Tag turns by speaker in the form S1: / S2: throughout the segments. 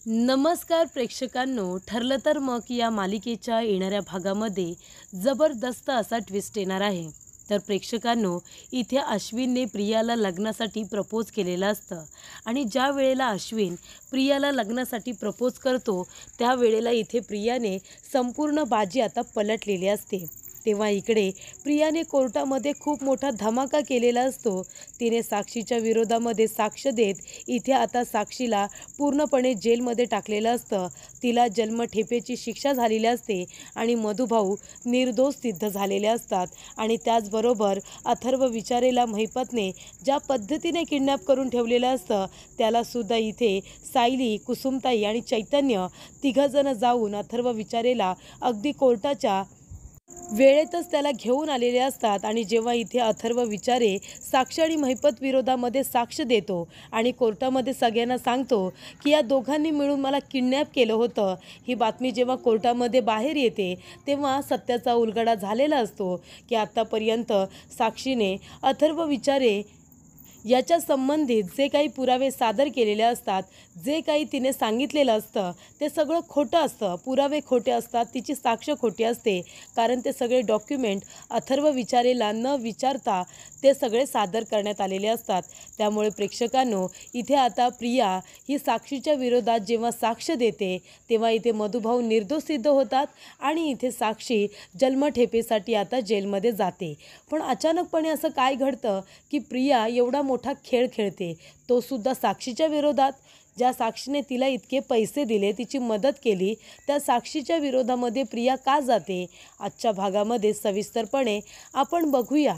S1: नमस्कार प्रेक्षकांनो, ठरलं तर मग या मालिकेच्या येणाऱ्या भागामध्ये जबरदस्त असा ट्विस्ट येणार आहे. तर प्रेक्षकांनो, इथे अश्विनने प्रियाला लग्नासाठी प्रपोज केलेलं असतं आणि ज्या वेळेला अश्विन प्रियाला लग्नासाठी प्रपोज करतो त्यावेळेला इथे प्रियाने संपूर्ण बाजी आता पलटलेली असते. तेव्हा इकडे प्रियाने कोर्टामध्ये खूप मोठा धमाका केलेला असतो. तिने साक्षीच्या विरोधामध्ये साक्ष देत इथे आता साक्षीला पूर्णपणे जेलमध्ये टाकलेलं असतं. तिला जन्मठेपेची शिक्षा झालेली असते आणि मधुभाऊ निर्दोष सिद्ध झालेले असतात. आणि त्याचबरोबर अथर्व विचारेला महिपतने ज्या पद्धतीने किडनॅप करून ठेवलेलं असतं त्यालासुद्धा इथे सायली, कुसुमताई आणि चैतन्य तिघंजणं जाऊन अथर्व विचारेला अगदी कोर्टाच्या वेळेतच त्याला घेऊन आलेले असतात. आणि जेव्हा इथे अथर्व विचारे साक्ष आणि महिपत विरोधामध्ये साक्ष देतो आणि कोर्टामध्ये सगळ्यांना सांगतो की या दोघांनी मिळून मला किडनॅप केलं होतं, ही बातमी जेव्हा कोर्टामध्ये बाहेर येते तेव्हा सत्याचा उलगडा झालेला असतो की आत्तापर्यंत साक्षीने अथर्व विचारे याच्या संबंधित जे काही पुरावे सादर केलेले असतात, जे काही तिने सांगितलेलं असतं ते सगळं खोटं असतं. पुरावे खोटे असतात, तिची साक्ष खोटी असते, कारण ते सगळे डॉक्युमेंट अथर्व विचारेला न विचारता ते सगळे सादर करण्यात आलेले असतात. त्यामुळे प्रेक्षकांनो, इथे आता प्रिया ही साक्षीच्या विरोधात जेव्हा साक्ष देते तेव्हा इथे मधुभाऊ निर्दोष सिद्ध होतात आणि इथे साक्षी जन्मठेपेसाठी आता जेलमध्ये जाते. पण अचानकपणे असं काय घडतं की प्रिया एवढा मोठा खेळ खेळते, तो सुद्धा साक्षीच्या विरोधात. ज्या साक्षीने तिला इतके पैसे दिले, तिची मदत केली, त्या साक्षीच्या विरोधामध्ये प्रिया का जाते? आजच्या भागामध्ये सविस्तरपणे आपण बघूया.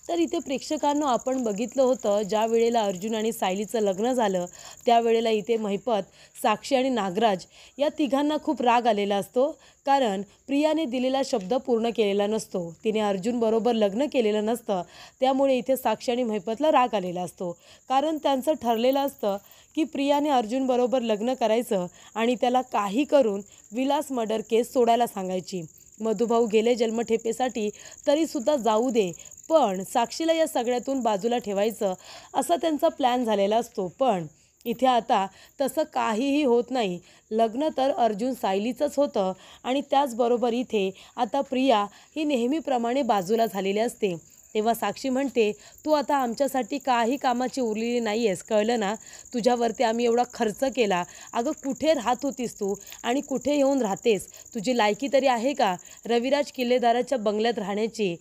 S1: तर इथे प्रेक्षकांनो, आपण बघितलं होतं ज्या वेळेला अर्जुन आणि सायलीचं लग्न झालं त्यावेळेला इथे महिपत, साक्षी आणि नागराज या तिघांना खूप राग आलेला असतो, कारण प्रियाने दिलेला शब्द पूर्ण केलेला नसतो. तिने अर्जुनबरोबर लग्न केलेलं नसतं, त्यामुळे इथे साक्षी आणि महिपतला राग आलेला असतो. कारण त्यांचं ठरलेलं असतं की प्रियाने अर्जुनबरोबर लग्न करायचं आणि त्याला काही करून विलास मर्डर केस सोडायला सांगायची. मधुभाऊ गेले जन्मठेपेसाठी तरीसुद्धा जाऊ दे, पण साक्षीला या सगळ्यातून बाजूला ठेवायचं असा त्यांचा प्लॅन झालेला असतो. पण इथे आता तसं काहीही होत नाही. लग्न तर अर्जुन सायलीचंच होतं आणि त्याचबरोबर इथे आता प्रिया ही नेहमीप्रमाणे बाजूला झालेली असते. तेव्हा साक्षी म्हणते, तू आता आमच्यासाठी काही कामाची उरलेली नाही आहेस, कळलं ना? तुझ्यावरती आम्ही एवढा खर्च केला. अगं, कुठे राहत होतीस तू आणि कुठे येऊन राहतेस? तुझी लायकी तरी आहे का रविराज किल्लेदाराच्या बंगल्यात राहण्याची?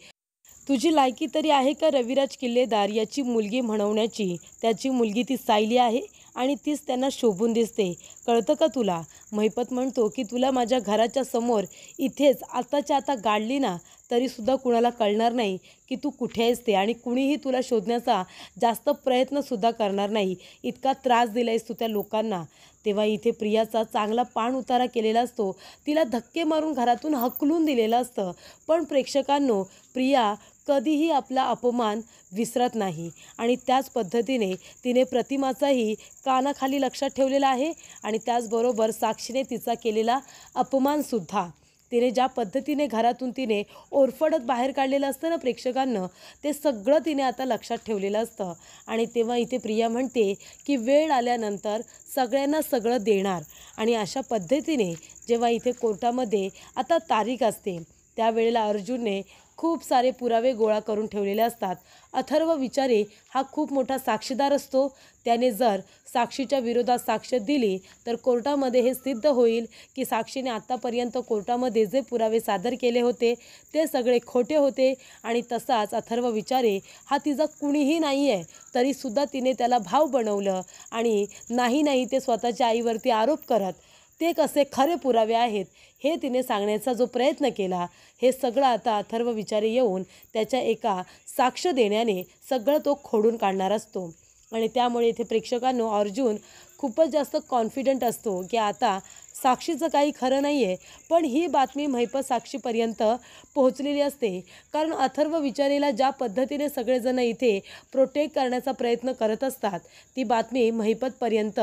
S1: तुझी लायकी तरी आहे का रविराज किल्लेदार याची मुलगी म्हणवण्याची? त्याची मुलगी ती सायली आहे आणि तीच त्यांना शोभून दिसते, कळतं का तुला? महिपत म्हणतो की तुला माझ्या घराच्या समोर इथेच आताच्या आता गाडली ना तरीसुद्धा कुणाला कळणार नाही की तू कुठे आहेस ते, आणि कुणीही तुला शोधण्याचा जास्त प्रयत्नसुद्धा करणार नाही. इतका त्रास दिला आहेस तू त्या लोकांना. तेव्हा इथे प्रियाचा चांगला पाण उतारा केलेला असतो, तिला धक्के मारून घरातून हकलून दिलेलं असतं. पण प्रेक्षकांनो, प्रिया कधीही आपला अपमान विसरत नाही आणि त्याच पद्धतीने तिने प्रतिमाचाही कानाखाली लक्षात ठेवलेला आहे आणि त्याचबरोबर साक्षीने तिचा केलेला अपमानसुद्धा. तिने ज्या पद्धतीने घरातून तिने ओरफडत बाहेर काढलेलं असतं ना प्रेक्षकांना, ते सगळं तिने आता लक्षात ठेवलेलं असतं. आणि तेव्हा इथे प्रिया म्हणते की वेळ आल्यानंतर सगळ्यांना सगळं देणार. आणि अशा पद्धतीने जेव्हा इथे कोर्टामध्ये आता तारीख असते त्यावेळेला अर्जुनने खूप सारे पुरावे गोळा करून ठेवलेले असतात. अथर्व विचारे हा खूप मोठा साक्षीदार असतो. त्याने जर साक्षीच्या विरोधात साक्ष दिली तर कोर्टामध्ये हे सिद्ध होईल की साक्षीने आत्तापर्यंत कोर्टामध्ये जे पुरावे सादर केले होते ते सगळे खोटे होते. आणि तसाच अथर्व विचारे हा तिचा कुणीही नाही आहे, तरीसुद्धा तिने त्याला भाव बनवलं आणि नाही ते स्वतःच्या आईवरती आरोप करत ते कसे खरे पुरावे आहेत हे तिने सांगण्याचा जो प्रयत्न केला, हे सगळं आता अथर्व विचारे येऊन त्याच्या एका साक्ष देण्याने सगळं तो खोडून काढणार असतो. आणि त्यामुळे इथे प्रेक्षकांनो, अर्जुन खूपच जास्त कॉन्फिडंट असतो की आता साक्षीचं काही खरं नाही आहे. पण ही बातमी महिपत साक्षीपर्यंत पोहोचलेली असते, कारण अथर्व विचारेला ज्या पद्धतीने सगळेजण इथे प्रोटेक्ट करण्याचा प्रयत्न करत असतात ती बातमी महिपतपर्यंत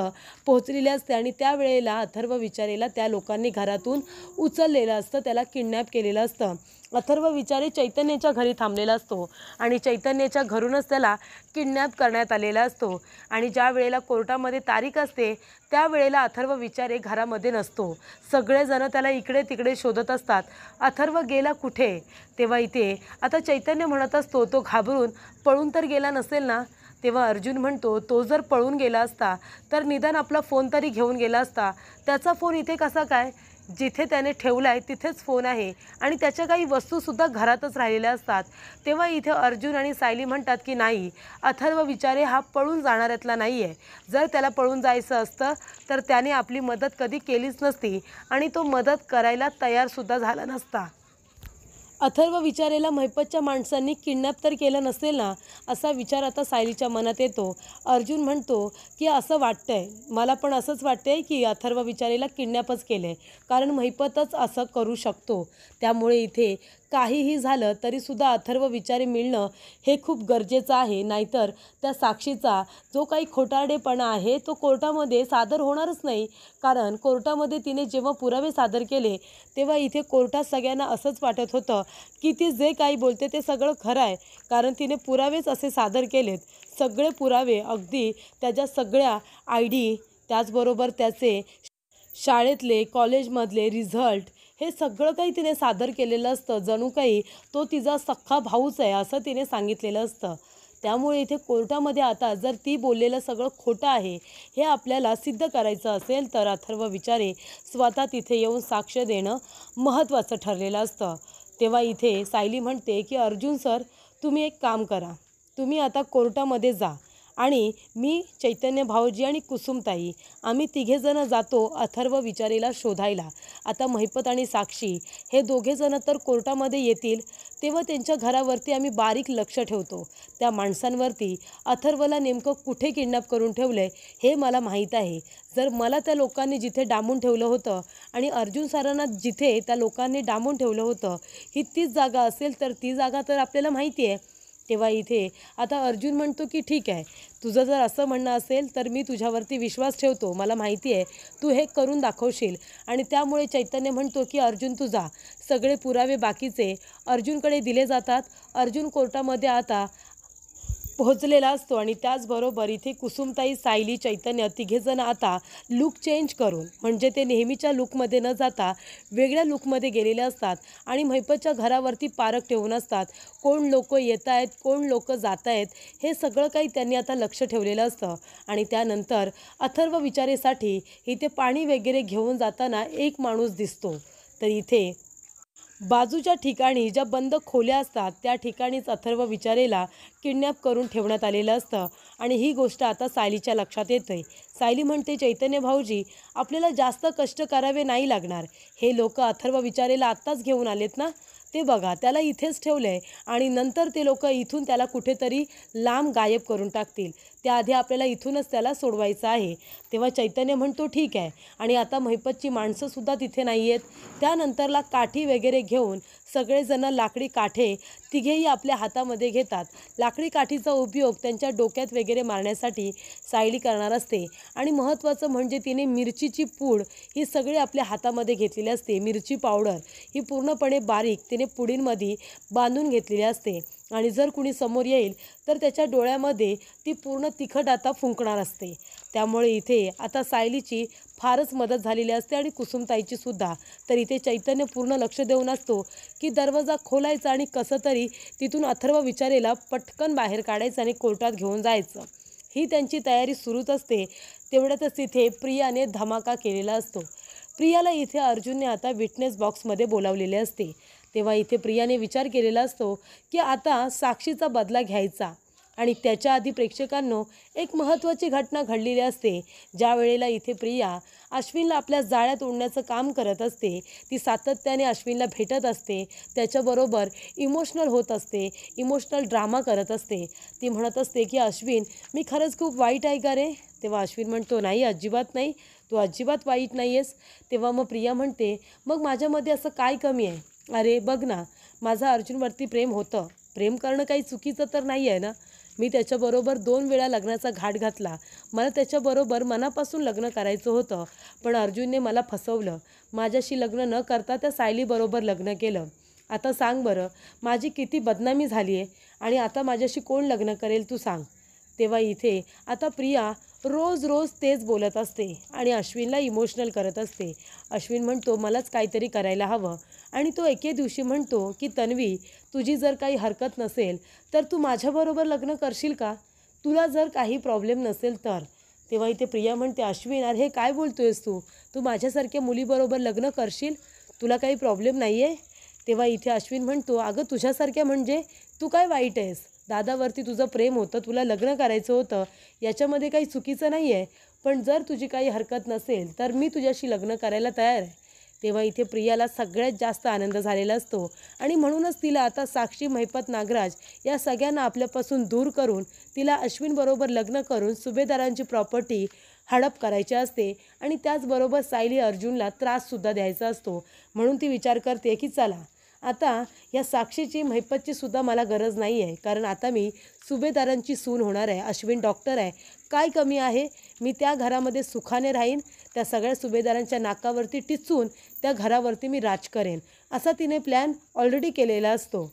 S1: पोहोचलेली असते. आणि त्यावेळेला अथर्व विचारेला त्या लोकांनी घरातून उचललेलं असतं, त्याला किडनॅप केलेलं असतं. अथर्व विचारे चैतन्याच्या घरी थांबलेला असतो आणि चैतन्याच्या घरूनच त्याला किडनॅप करण्यात आलेला असतो आणि ज्या वेळेला कोर्टामध्ये तारीख असते त्यावेळेला अथर्व विचारे घरामध्ये नसतो. सगळेजण त्याला इकडे तिकडे शोधत असतात. अथर्व गेला कुठे? तेव्हा इथे आता चैतन्य म्हणत असतो तो घाबरून पळून तर गेला नसेल ना. तेव्हा अर्जुन म्हणतो तो जर पळून गेला असता तर निदान आपला फोन तरी घेऊन गेला असता. त्याचा फोन इथे कसा काय? जिथे त्याने ठेवला आहे तिथेच फोन आहे आणि त्याच्या काही वस्तूसुद्धा घरातच राहिलेल्या असतात. तेव्हा इथे अर्जुन आणि सायली म्हणतात की नाही, अथर्व विचारे हा पळून जाणाऱ्यातला नाही आहे. जर त्याला पळून जायचं असतं तर त्याने आपली मदत कधी केलीच नसती आणि तो मदत करायला तयारसुद्धा झाला नसता. अथर्व विचारेला महिपतच्या माणसांनी किडनॅप तर केलं नसेल ना, असा विचार आता सायलीच्या मनात येतो. अर्जुन म्हणतो की असं वाटतंय, मला पण असंच वाटतंय की अथर्व विचारेला किडनॅपच केलं आहे, कारण महिपतच असं करू शकतो. त्यामुळे इथे काहीही झालं तरीसुद्धा अथर्व विचारे मिळणं हे खूप गरजेचं आहे. नाहीतर त्या साक्षीचा जो काही खोटारडेपणा आहे तो कोर्टामध्ये सादर होणारच नाही. कारण कोर्टामध्ये तिने जेव्हा पुरावे सादर केले तेव्हा इथे कोर्टात सगळ्यांना असंच वाटत होतं की ती जे काही बोलते ते सगळं खरं आहे, कारण तिने पुरावेच असे सादर केलेत. सगळे पुरावे, अगदी त्याच्या सगळ्या ID, त्याचबरोबर त्याचे शाळेतले कॉलेजमधले रिझल्ट, हे सगळं काही तिने सादर केलेलं असतं. जणू काही तो तिचा सख्खा भाऊच आहे असं तिने सांगितलेलं असतं. त्यामुळे इथे कोर्टामध्ये आता जर ती बोललेलं सगळं खोटं आहे हे आपल्याला सिद्ध करायचं असेल तर अथर्व विचारे स्वतः तिथे येऊन साक्ष देणं महत्त्वाचं ठरलेलं असतं. तेव्हा इथे सायली म्हणते की अर्जुन सर, तुम्ही एक काम करा, तुम्ही आता कोर्टामध्ये जा आणि मी, चैतन्य भाऊजी आणि कुसुमताई आम्ही तिघेजणं जातो अथर्व विचारेला शोधायला. आता महिपत आणि साक्षी हे दोघेजणं तर कोर्टामध्ये येतील तेव्हा त्यांच्या घरावरती आम्ही बारीक लक्ष ठेवतो. त्या माणसांवरती अथर्वला नेमकं कुठे किडनॅप करून ठेवलं आहे हे मला माहीत आहे. जर मला त्या लोकांनी जिथे डांबून ठेवलं होतं आणि अर्जुन सरांना जिथे त्या लोकांनी डांबून ठेवलं होतं ही तीच जागा असेल तर ती जागा तर आपल्याला माहिती आहे. तेव्हा इथे आता अर्जुन म्हणतो की ठीक आहे, तुझं जर असं म्हणणं असेल तर मी तुझ्यावरती विश्वास ठेवतो, मला माहिती आहे तू हे करून दाखवशील. आणि त्यामुळे चैतन्य म्हणतो की अर्जुन तू जा. सगळे पुरावे बाकीचे अर्जुनकडे दिले जातात. अर्जुन कोर्टामध्ये आता पोहोचलेला असतो आणि त्याचबरोबर इथे कुसुमताई, सायली, चैतन्य तिघेजण आता लूक चेंज करून, म्हणजे ते नेहमीच्या लूकमध्ये न जाता वेगळ्या लूकमध्ये गेलेले असतात आणि महिपतच्या घरावरती पारख ठेवून असतात. कोण लोक येत आहेत, कोण लोक जात आहेत, हे सगळं काही त्यांनी आता लक्ष ठेवलेलं असतं. आणि त्यानंतर अथर्व विचारेसाठी इथे पाणी वगैरे घेऊन जाताना एक माणूस दिसतो. तर इथे बाजूच्या ठिकाणी ज्या बंद खोल्या असतात त्या ठिकाणीच अथर्व विचारेला किडनॅप करून ठेवण्यात आलेलं असतं आणि ही गोष्ट आता सायलीच्या लक्षात येते. सायली म्हणते चैतन्य भाऊजी, आपल्याला जास्त कष्ट करावे नाही लागणार. हे लोक अथर्व विचारेला आत्ताच घेऊन आलेत ना, ते बघा त्याला इथेच ठेवलं आहे आणि नंतर ते लोक इथून त्याला कुठेतरी लांब गायब करून टाकतील. त्याआधी आपल्याला इथूनच त्याला सोडवायचं आहे. तेव्हा चैतन्य म्हणतो ठीक आहे. आणि आता महिपतची माणसंसुद्धा तिथे नाही आहेत. त्यानंतरला काठी वगैरे घेऊन सगळेजणं लाकडी काठे तिघेही आपल्या हातामध्ये घेतात. लाकडी काठीचा उपयोग त्यांच्या डोक्यात वगैरे मारण्यासाठी सायली करणार असते आणि महत्त्वाचं म्हणजे तिने मिरचीची पूड ही सगळी आपल्या हातामध्ये घेतलेली असते. मिरची पावडर ही पूर्णपणे बारीक तिने पुडींमध्ये बांधून घेतलेली असते आणि जर कुणी समोर येईल तर त्याच्या डोळ्यामध्ये ती पूर्ण तिखट आता फुंकणार असते. त्यामुळे इथे आता सायलीची फारच मदत झालेली असते आणि कुसुमताईची सुद्धा. तर इथे चैतन्य पूर्ण लक्ष देऊन असतो की दरवाजा खोलायचा आणि कसं तरी तिथून अथर्व विचारेला पटकन बाहेर काढायचं आणि कोर्टात घेऊन जायचं, ही त्यांची तयारी सुरूच असते. तेवढ्यातच तिथे प्रियाने धमाका केलेला असतो. प्रियाला इथे अर्जुनने आता विटनेस बॉक्समध्ये बोलावलेले असते. तेव्हा इथे प्रियाने विचार केलेला असतो की आता साक्षीचा बदला घ्यायचा आणि त्याच्या आधी प्रेक्षकांनो एक महत्त्वाची घटना घडलेली असते. ज्या वेळेला इथे प्रिया अश्विनला आपल्या जाळ्यात ओढण्याचं काम करत असते, ती सातत्याने अश्विनला भेटत असते, त्याच्याबरोबर इमोशनल होत असते, इमोशनल ड्रामा करत असते. ती म्हणत असते की अश्विन, मी खरंच खूप वाईट आहे का रे? तेव्हा अश्विन म्हणतो नाही, अजिबात नाही, तू अजिबात वाईट नाही आहेस. तेव्हा मग प्रिया म्हणते मग माझ्यामध्ये असं काय कमी आहे? अरे बघ ना, माझं अर्जुनवरती प्रेम होतं, प्रेम करणं काही चुकीचं तर नाही आहे ना. मी त्याच्याबरोबर 2 वेळा लग्नाचा घाट घातला. मला त्याच्याबरोबर मनापासून लग्न करायचं होतं, पण अर्जुनने मला फसवलं. माझ्याशी लग्न न करता त्या सायलीबरोबर लग्न केलं आता सांग बरं, माझी किती बदनामी झाली आहे आणि आता माझ्याशी कोण लग्न करेल तू सांग. तेव्हा इथे आता प्रिया रोज रोज तेच बोलत असते आणि अश्विनला इमोशनल करत असते. अश्विन म्हणतो मलाच काहीतरी करायला हवं आणि तो एके दिवशी म्हणतो की तन्वी, तुझी जर काही हरकत नसेल तर तू माझ्याबरोबर लग्न करशील का? तुला जर काही प्रॉब्लेम नसेल तर. तेव्हा इथे प्रिया म्हणते अश्विन, अरे हे काय बोलतोयस तू? तू माझ्यासारख्या मुलीबरोबर लग्न करशील? तुला काही प्रॉब्लेम नाही आहे? तेव्हा इथे अश्विन म्हणतो अगं तुझ्यासारख्या म्हणजे तू काय वाईट आहेस? दादावरती तुझं प्रेम होतं, तुला लग्न करायचं होतं, याच्यामध्ये काही चुकीचं नाही आहे. पण जर तुझी काही हरकत नसेल तर मी तुझ्याशी लग्न करायला तयार आहे. तेव्हा इथे प्रियाला सगळ्यात जास्त आनंद झालेला असतो आणि म्हणूनच तिला आता साक्षी, महिपत, नागराज या सगळ्यांना आपल्यापासून दूर करून तिला अश्विनबरोबर लग्न करून सुभेदारांची प्रॉपर्टी हडप करायची असते आणि त्याचबरोबर सायली अर्जुनला त्राससुद्धा द्यायचा असतो. म्हणून ती विचार करते की चला आता या साक्षीची, महिपतची सुद्धा मला गरज नाही आहे, कारण आता मी सुभेदारांची सून होणार आहे. अश्विन डॉक्टर आहे, काय कमी आहे? मी त्या घरामध्ये सुखाने राहीन, त्या सगळ्या सुभेदारांच्या नाकावरती टिचून त्या घरावरती मी राज करेन, असा तिने प्लॅन ऑलरेडी केलेला असतो.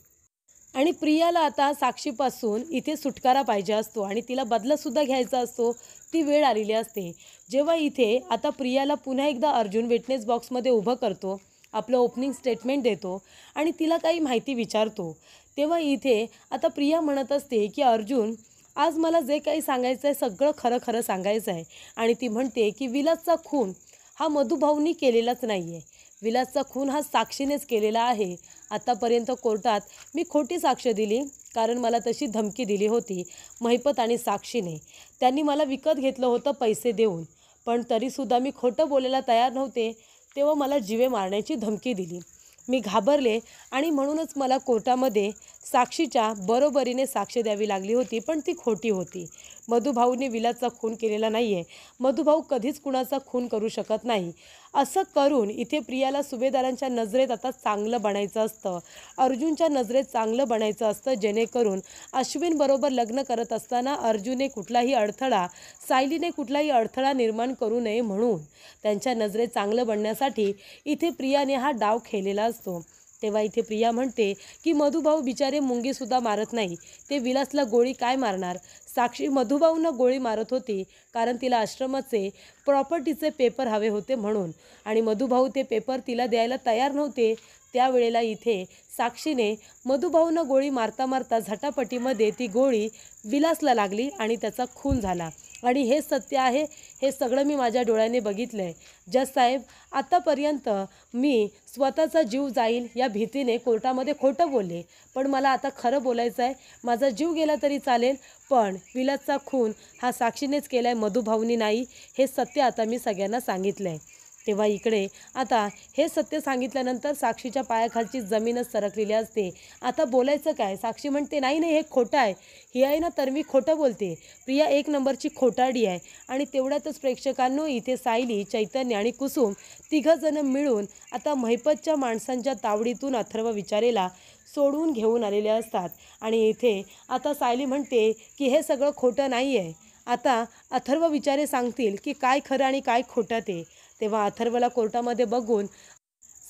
S1: आणि प्रियाला आता साक्षीपासून इथे सुटकारा पाहिजे असतो आणि तिला बदलासुद्धा घ्यायचा असतो. ती वेळ आलेली असते. जेव्हा इथे आता प्रियाला पुन्हा एकदा अर्जुन विटनेस बॉक्समध्ये उभं करतो, आपलं ओपनिंग स्टेटमेंट देतो आणि तिला काही माहिती विचारतो, तेव्हा इथे आता प्रिया म्हणत असते की अर्जुन, आज मला जे काही सांगायचं आहे सगळं खरं खरं सांगायचं आहे. आणि ती म्हणते की विलासचा खून हा मधुभाऊंनी केलेलाच नाही आहे. विलासचा खून हा साक्षीनेच केलेला आहे. आतापर्यंत कोर्टात मी खोटी साक्ष दिली, कारण मला तशी धमकी दिली होती महिपत आणि साक्षीने. त्यांनी मला विकत घेतलं होतं पैसे देऊन, पण तरीसुद्धा मी खोटं बोलायला तयार नव्हते. तेव्हा मला जीवे मारण्याची धमकी दिली. मी घाबरले आणि म्हणूनच मला कोर्टामध्ये साक्षीच्या बरोबरीने साक्ष द्यावी लागली होती, पण ती खोटी होती. मधुभाऊने विलासचा खून केलेला नाही आहे. मधुभाऊ कधीच कुणाचा खून करू शकत नाही. असं करून इथे प्रियाला सुभेदारांच्या नजरेत आता चांगलं बनायचं असतं, अर्जुनच्या नजरेत चांगलं बनायचं असतं, जेणेकरून अश्विनबरोबर लग्न करत असताना अर्जुनने कुठलाही अडथळा, सायलीने कुठलाही अडथळा निर्माण करू नये, म्हणून त्यांच्या नजरेत चांगलं बनण्यासाठी इथे प्रियाने हा डाव खेळलेला असतो. तेव्हा इथे प्रिया म्हणते की मधुभाऊ बिचारे मुंगीसुद्धा मारत नाही, ते विलासला गोळी काय मारणार? साक्षी मधुभाऊंना गोळी मारत होती कारण तिला आश्रमाचे प्रॉपर्टीचे पेपर हवे होते म्हणून, आणि मधुभाऊ ते पेपर तिला द्यायला तयार नव्हते. त्यावेळेला इथे साक्षीने मधुभाऊंना गोळी मारता मारता झटापटीमध्ये ती गोळी विलासला लागली आणि त्याचा खून झाला. आणि हे सत्य आहे, हे सगळं मी माझ्या डोळ्याने बघितलं आहे. जज साहेब, आत्तापर्यंत मी स्वतःचा जीव जाईल या भीतीने कोर्टामध्ये खोटं बोलले, पण मला आता खरं बोलायचं आहे. माझा जीव गेला तरी चालेल, पण विलासचा खून हा साक्षीनेच केला आहे, मधुभाऊंनी नाही. हे सत्य आता मी सगळ्यांना सांगितलं आहे. तेव्हा इकडे आता हे सत्य सांगितल्यानंतर साक्षीच्या पायाखालची जमीनच सरकलेली असते. आता बोलायचं काय? साक्षी म्हणते नाही नाही, हे खोटं आहे. ही आहे ना तर मी खोटं बोलते. प्रिया एक नंबरची खोटारडी आहे. आणि तेवढ्यातच प्रेक्षकांनो, इथे सायली, चैतन्य आणि कुसुम तिघंजणं मिळून आता महिपतच्या माणसांच्या तावडीतून अथर्व विचारेला सोडवून घेऊन आलेले असतात. आणि इथे आता सायली म्हणते की हे सगळं खोटं नाही आहे. आता अथर्व विचारे सांगतील की काय खरं आणि काय खोटं ते. तेव्हा अथर्वला कोर्टामध्ये बघून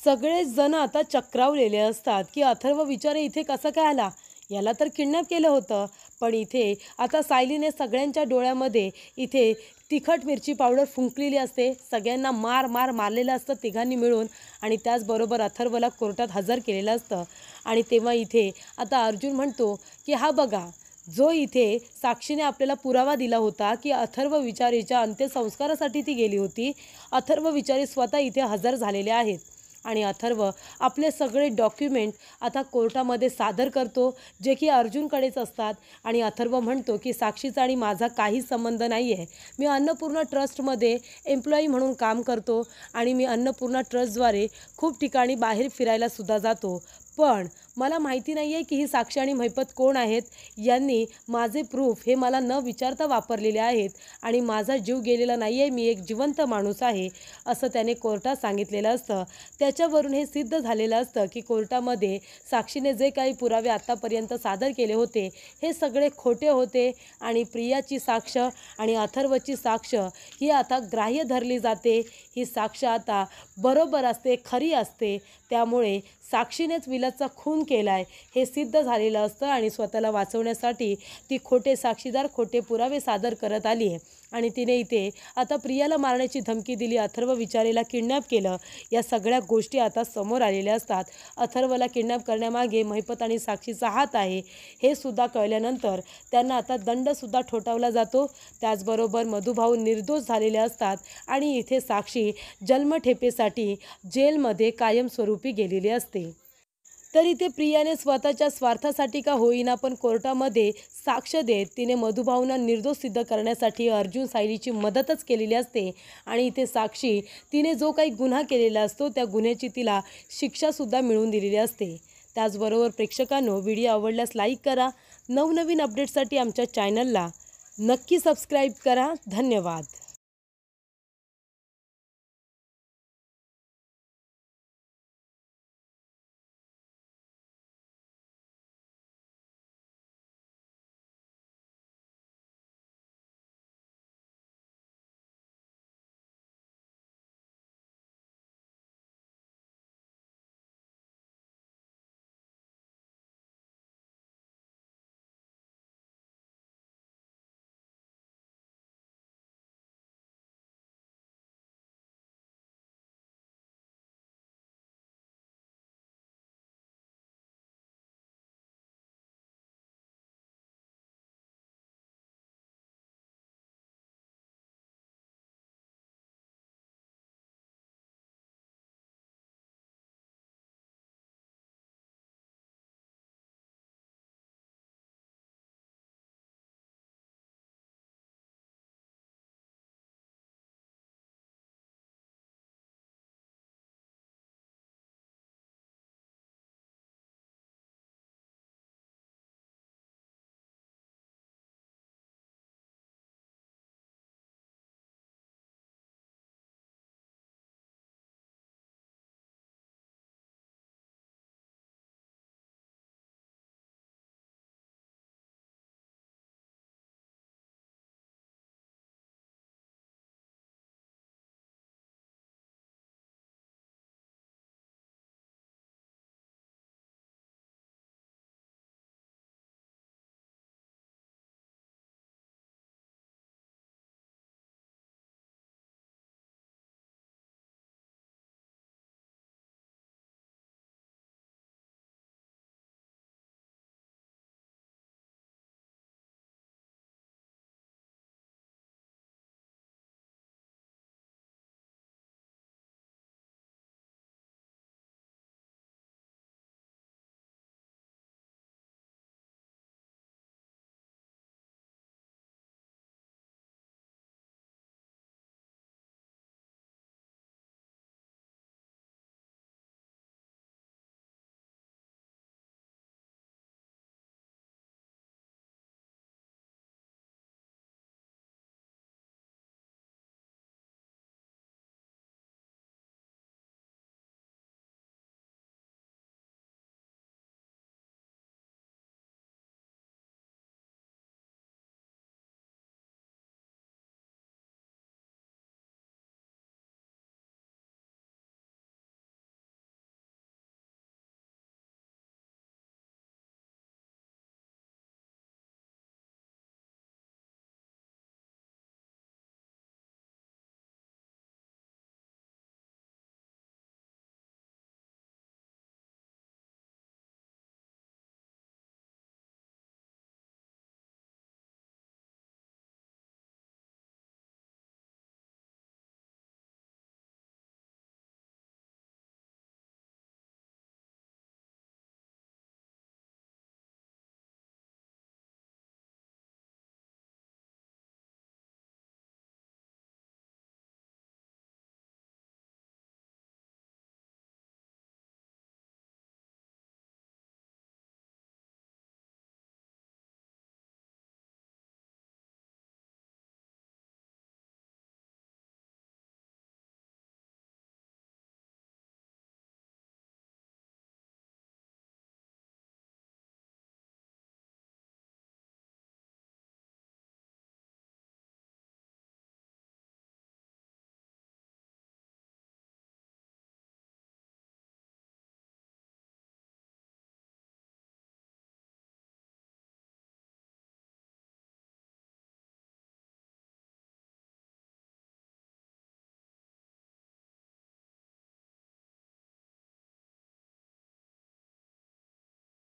S1: सगळेच जण आता चक्रावलेले असतात की अथर्व विचारे इथे कसं काय आला? याला तर किडनॅप केलं होतं. पण इथे आता सायलीने सगळ्यांच्या डोळ्यामध्ये इथे तिखट मिरची पावडर फुंकलेली असते. सगळ्यांना मारलेलं असतं तिघांनी मिळून, आणि त्याचबरोबर अथर्वला कोर्टात हजर केलेलं असतं. आणि तेव्हा इथे आता अर्जुन म्हणतो की हा बघा, जो इथे साक्षीने आपल्याला पुरावा दिला होता की अथर्व विचारेच्या अंत्यसंस्कारासाठी ती गेली होती, अथर्व विचारे स्वतः इथे हजर झालेले आहेत. आणि अथर्व आपले सगळे डॉक्युमेंट आता कोर्टामध्ये सादर करतो, जे की अर्जुनकडेच असतात. आणि अथर्व म्हणतो की साक्षीचा आणि माझा काही संबंध नाही आहे. मी अन्नपूर्णा ट्रस्टमध्ये एम्प्लॉई म्हणून काम करतो आणि मी अन्नपूर्णा ट्रस्टद्वारे खूप ठिकाणी बाहेर फिरायलासुद्धा जातो. पण मला माहिती नाही आहे की ही साक्षी आणि महिपत कोण आहेत. यांनी माझे प्रूफ हे मला न विचारता वापरलेले आहेत आणि माझा जीव गेलेला नाही आहे, मी एक जिवंत माणूस आहे असं त्याने कोर्टात सांगितलेलं असतं. त्याच्यावरून हे सिद्ध झालेलं असतं की कोर्टामध्ये साक्षीने जे काही पुरावे आत्तापर्यंत सादर केले होते हे सगळे खोटे होते आणि प्रियाची साक्ष आणि अथर्वची साक्ष ही आता ग्राह्य धरली जाते. ही साक्ष आता बरोबर असते, खरी असते. त्यामुळे साक्षीनेच विलासचा खून केला आहे हे सिद्ध झालेलं असतं आणि स्वतःला वाचवण्यासाठी ती खोटे साक्षीदार, खोटे पुरावे सादर करत आली आहे आणि तिने इथे आता प्रियाला मारण्याची धमकी दिली, अथर्व विचारेला किडनॅप केलं. या सगळ्या गोष्टी आता समोर आलेल्या असतात. अथर्वला किडनॅप करण्यामागे महिपत आणि साक्षीचा हात आहे हे सुद्धा कळल्यानंतर त्यांना आता दंडसुद्धा ठोठावला जातो. त्याचबरोबर मधुभाऊ निर्दोष झालेले असतात आणि इथे साक्षी जन्मठेपेसाठी जेलमध्ये कायमस्वरूपी गेलेली असते. तर इथे प्रियाने स्वतःच्या स्वार्थासाठी का होईना पण कोर्टामध्ये साक्ष देत तिने मधुभाऊंना निर्दोष सिद्ध करण्यासाठी अर्जुन सायलीची मदतच केलेली असते आणि इथे साक्षी तिने जो काही गुन्हा केलेला असतो त्या गुन्ह्याची तिला शिक्षासुद्धा मिळवून दिलेली असते. त्याचबरोबर प्रेक्षकांनो, व्हिडिओ आवडल्यास लाईक करा. नवनवीन अपडेट्ससाठी आमच्या चॅनलला नक्की सबस्क्राईब करा. धन्यवाद.